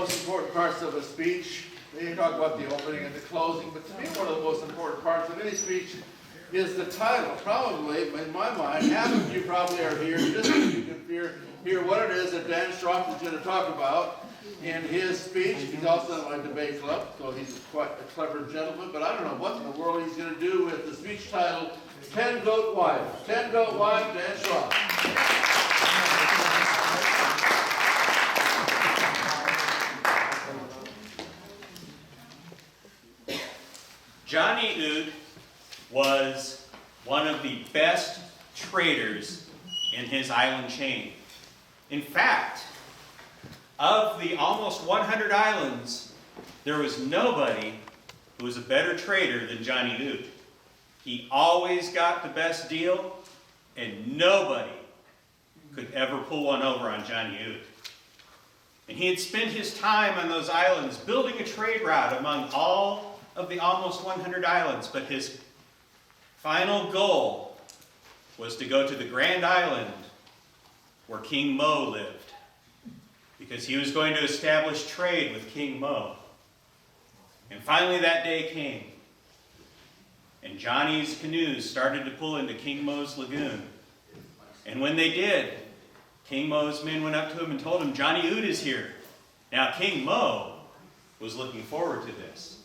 most important parts of a speech. They talk about the opening and the closing, but to me one of the most important parts of any speech is the title. Probably, in my mind, half of you probably are here just so you can hear what it is that Dan Schroff is going to talk about in his speech. He's also in my debate club, so he's quite a clever gentleman, but I don't know what in the world he's going to do with the speech title, 10 Goat Wives. 10 Goat Wives, Dan Schroff. Johnny Oot was one of the best traders in his island chain. In fact, of the almost 100 islands, there was nobody who was a better trader than Johnny Oot. He always got the best deal, and nobody could ever pull one over on Johnny Oot. And he had spent his time on those islands building a trade route among all of the almost 100 islands, but his final goal was to go to the Grand Island where King Mo lived, because he was going to establish trade with King Mo. And finally that day came, and Johnny's canoes started to pull into King Mo's lagoon. And when they did, King Mo's men went up to him and told him, Johnny Oot is here. Now King Mo was looking forward to this,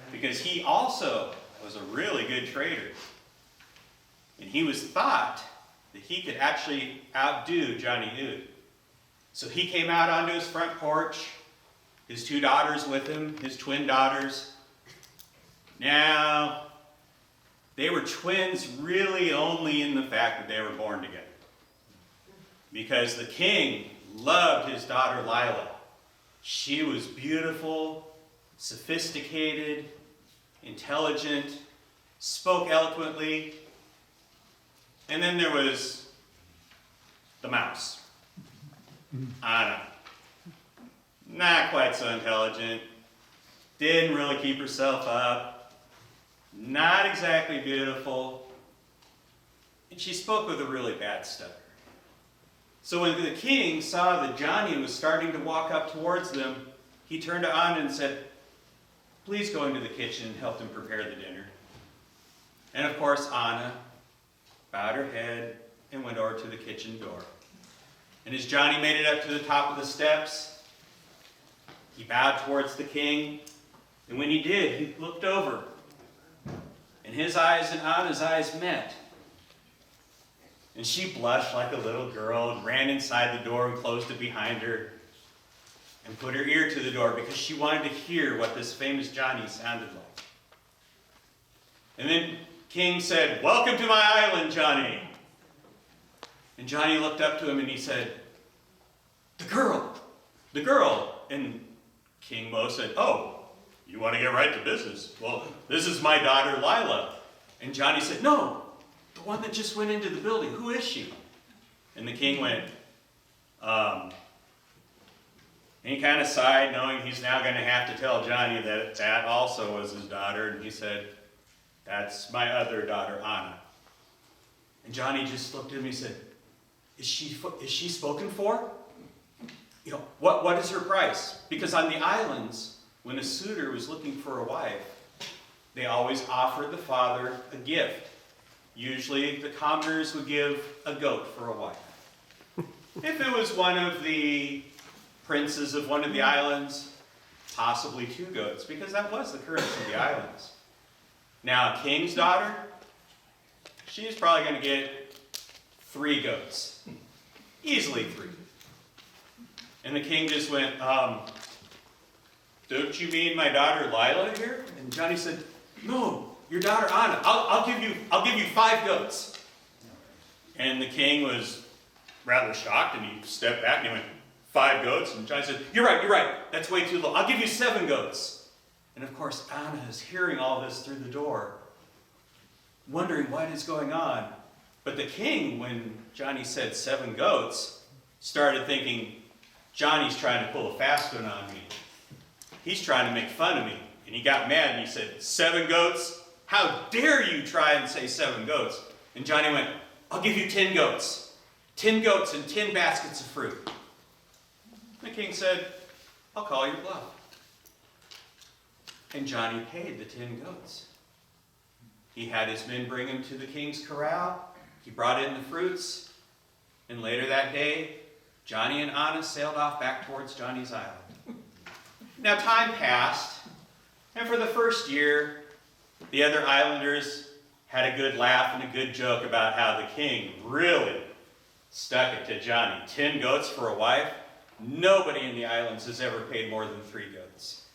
because he also was a really good trader. And he was thought that he could actually outdo Johnny Oot. So he came out onto his front porch, his two daughters with him, his twin daughters. Now, they were twins really only in the fact that they were born together, because the king loved his daughter Lila. She was beautiful, sophisticated, intelligent, spoke eloquently. And then there was the mouse, Anna. Not quite so intelligent, didn't really keep herself up, not exactly beautiful, and she spoke with a really bad stutter. So when the king saw that Johnny was starting to walk up towards them, he turned to Anna and said, please go into the kitchen and help them prepare the dinner. And of course, Anna bowed her head and went over to the kitchen door. And as Johnny made it up to the top of the steps, he bowed towards the king. And when he did, he looked over. And his eyes and Anna's eyes met. And she blushed like a little girl and ran inside the door and closed it behind her and put her ear to the door because she wanted to hear what this famous Johnny sounded like. And then King said, welcome to my island, Johnny. And Johnny looked up to him and he said, the girl. And King Mo said, oh, you want to get right to business? Well, this is my daughter, Lila. And Johnny said, no, the one that just went into the building. Who is she? And the king went, and he kind of sighed, knowing he's now going to have to tell Johnny that that also was his daughter. And he said, that's my other daughter, Anna. And Johnny just looked at him and he said, is she spoken for? You know, what is her price? Because on the islands, when a suitor was looking for a wife, they always offered the father a gift. Usually the commoners would give a goat for a wife. If it was one of the princes of one of the islands, possibly 2 goats, because that was the currency of the islands. Now, a king's daughter, she's probably going to get 3 goats. Easily 3. And the king just went, don't you mean my daughter Lila here? And Johnny said, no, your daughter Anna. I'll give you 5 goats. And the king was rather shocked, and he stepped back and he went, 5 goats? And Johnny said, you're right, that's way too low. I'll give you 7 goats. And of course, Anna is hearing all this through the door, wondering what is going on. But the king, when Johnny said 7 goats, started thinking, Johnny's trying to pull a fast one on me. He's trying to make fun of me. And he got mad and he said, 7 goats? How dare you try and say 7 goats? And Johnny went, I'll give you 10 goats. 10 goats and 10 baskets of fruit. The king said, I'll call your bluff. And Johnny paid the 10 goats. He had his men bring him to the king's corral. He brought in the fruits. And later that day, Johnny and Anna sailed off back towards Johnny's island. Now time passed, and for the first year, the other islanders had a good laugh and a good joke about how the king really stuck it to Johnny. 10 goats for a wife? Nobody in the islands has ever paid more than 3 goats.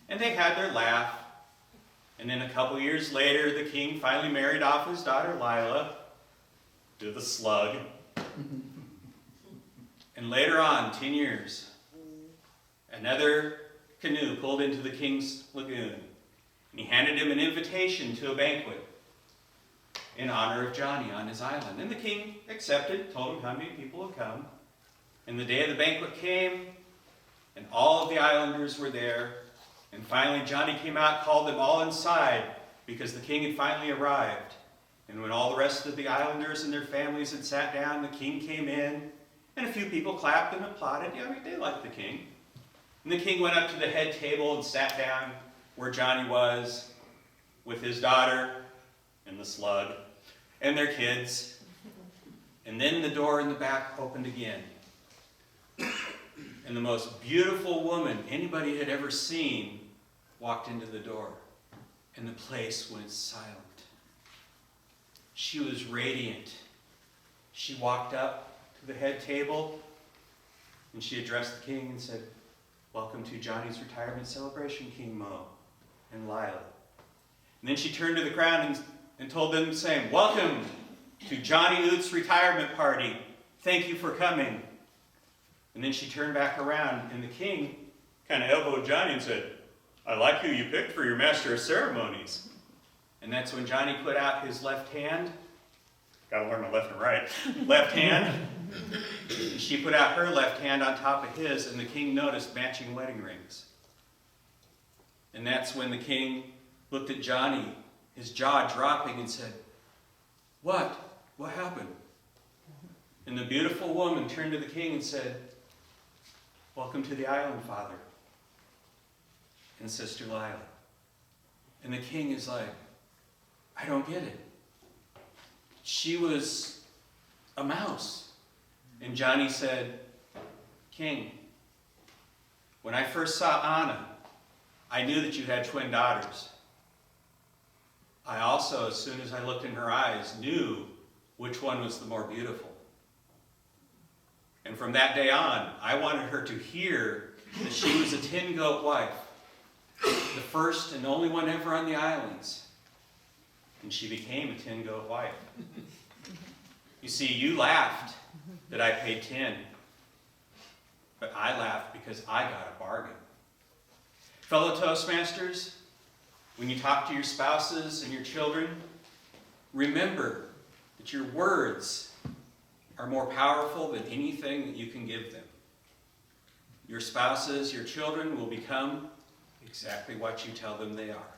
And they had their laugh. And then a couple years later, the king finally married off his daughter Lila to the slug. And later on, 10 years, another canoe pulled into the king's lagoon. And he handed him an invitation to a banquet in honor of Johnny on his island. And the king accepted, told him how many people would come. And the day of the banquet came, and all of the islanders were there. And finally Johnny came out, called them all inside, because the king had finally arrived. And when all the rest of the islanders and their families had sat down, the king came in, and a few people clapped and applauded. Yeah, I mean, they liked the king. And the king went up to the head table and sat down where Johnny was with his daughter and the slug and their kids. And then the door in the back opened again. And the most beautiful woman anybody had ever seen walked into the door. And the place went silent. She was radiant. She walked up to the head table and she addressed the king and said, "Welcome to Johnny's retirement celebration, King Mo and Lila." And then she turned to the crowd and told them the same. "Welcome to Johnny Oot's retirement party. Thank you for coming." And then she turned back around, and the king kind of elbowed Johnny and said, "I like who you picked for your master of ceremonies." And that's when Johnny put out his left hand. Gotta learn my left and right. Left hand. And she put out her left hand on top of his, and the king noticed matching wedding rings. And that's when the king looked at Johnny, his jaw dropping, and said, "What? What happened?" And the beautiful woman turned to the king and said, "Welcome to the island, Father and Sister Lila." And the king is like, "I don't get it. She was a mouse." And Johnny said, "King, when I first saw Anna, I knew that you had twin daughters. I also, as soon as I looked in her eyes, knew which one was the more beautiful. And from that day on, I wanted her to hear that she was a 10-goat wife, the first and only one ever on the islands. And she became a 10-goat wife. You see, you laughed that I paid 10, but I laughed because I got a bargain." Fellow Toastmasters, when you talk to your spouses and your children, remember that your words are more powerful than anything that you can give them. Your spouses, your children will become exactly what you tell them they are.